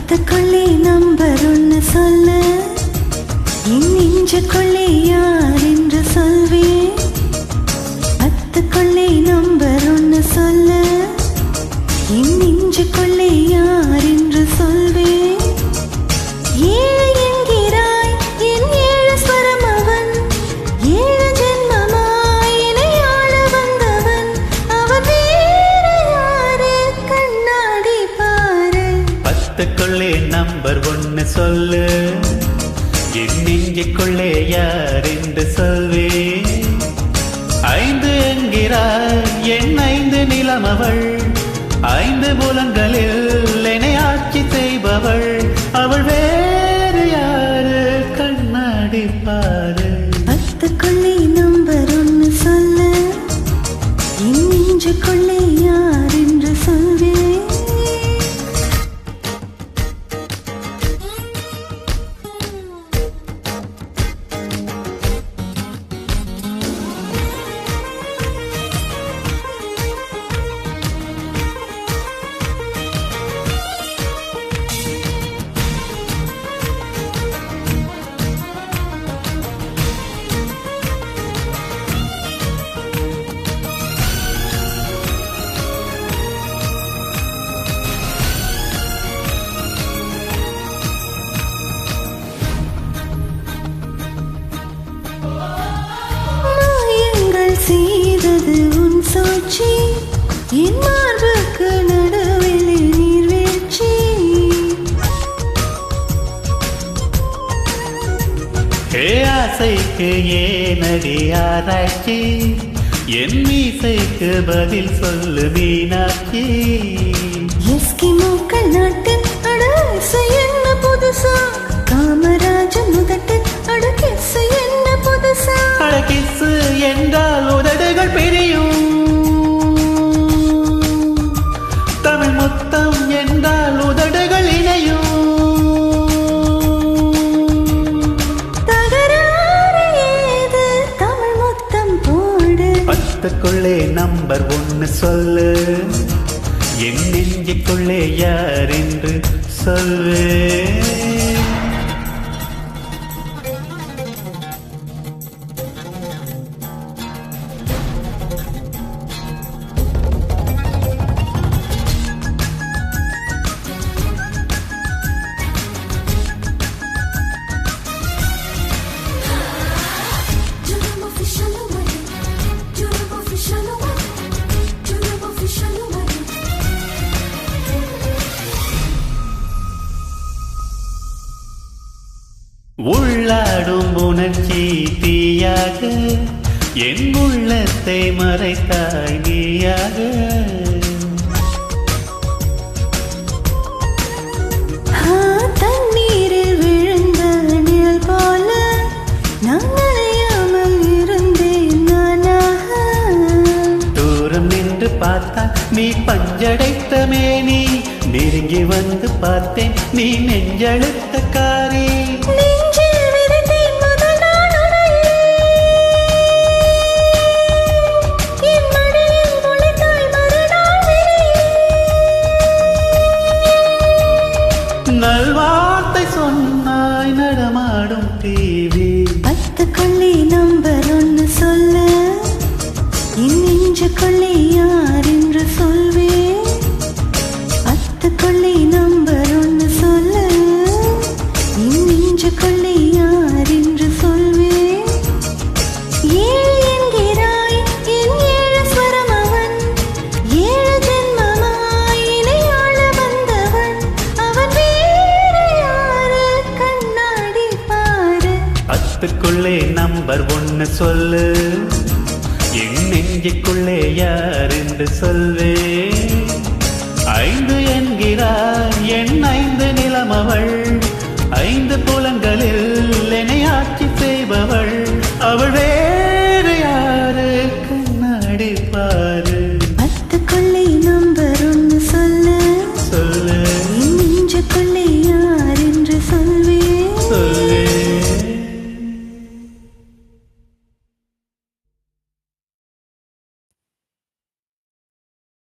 பத்துக்குள்ளே number ஒன்னு சொல்லு, என் நெஞ்சுக்குள்ளே யார் என்று சொல்வேன். பத்துக்குள்ளே நம்பர் ஒன்னு சொல்லு, என் நெஞ்சுக்குள்ளே யார் என்று சொல்வேன். ஏழு என்கிறாய், என் ஏழு ஸ்வரம் அவன். ஏழு ஜென்மமாய் என்னை ஆள வந்தவன். அவன் வேறு யாரு, கண்ணாடி பாரு. பத்துக்குள்ளே நம்பர் ஒன்னு சொல்லு, என் நெஞ்சுக்குள்ளே யார் என்று சொல்வேன். ஐந்து என்கிறாய், என் ஐந்து நிலம் அவள். ஐந்து புலங்களில் என்னை ஆட்சி செய்பவள். அவள் வேறு யாரு, கண்ணாடி பாரு. பத்துக்குள்ளே நம்பர் ஒன்னு சொல்லு, என் நெஞ்சுக்குள்ளே யார் என்று சொல்வேன். செய்தது உன் சூழ்ச்சி, என் மார்புக்கு நடுவில் நீர்வீழ்ச்சி. ஆசைக்கு ஏனடி ஆராய்ச்சி, என் மீசைக்கு பதில் சொல்லு மீனாட்சி. எஸ்கிமோக்கள் நாட்டின் அடசை என்ன புதுசா, காமராஜன் முதட்டில் அடகிசு என்ன புதுசா. அடகிசு என்றால் உதடுகள் பிரியும், தமிழ் முத்தம் என்றால் உதடுகள் இணையும். தகராறு ஏது, தமிழ் முத்தம் போடு. பத்துக்குள்ளே நம்பர் ஒன்னு சொல்லு, என் நெஞ்சுக்குள்ளே யார் என்று சொல்வேன். உள்ளாடும் உணர்ச்சி தீயாக, என் உள்ளத்தை மறைத்தாய் நீயாக. தண்ணீரில் விழுந்த நிழல் போல நான் நனையாமல் இருந்தேன் நானாக. தூரம் நின்று பார்த்தால் நீ பஞ்சடைத்த மேனி, நெருங்கி வந்து பார்த்தேன் நீ நெஞ்சழுத்த காரி. நல்வார்த்தை சொன்னாய் நடமாடும் டிவி. பத்துக்குள்ளே நம்பர் ஒன்னு சொல்லு, என் நெஞ்சுக்குள்ளே யார் என்று சொல்வேன். பத்துக்குள்ளே நம்பர் ஒன்னு சொல்லு, என் நெஞ்சுக்குள்ளே யார் என்று சொல்வேன். ஏழு என்கிறாய், என் ஏழு ஸ்வரம் அவன். ஏழு ஜென்மமாய் என்னை ஆள வந்தவன். அவன் வேறு யாரு, கண்ணாடி பாரு. பத்துக்குள்ளே நம்பர் ஒன்னு சொல்லு, என் நெஞ்சுக்குள்ளே யார் என்று சொல்வேன். ஐந்து என்கிறாய், என் ஐந்து நிலம் அவள். ஐந்து புலங்கள்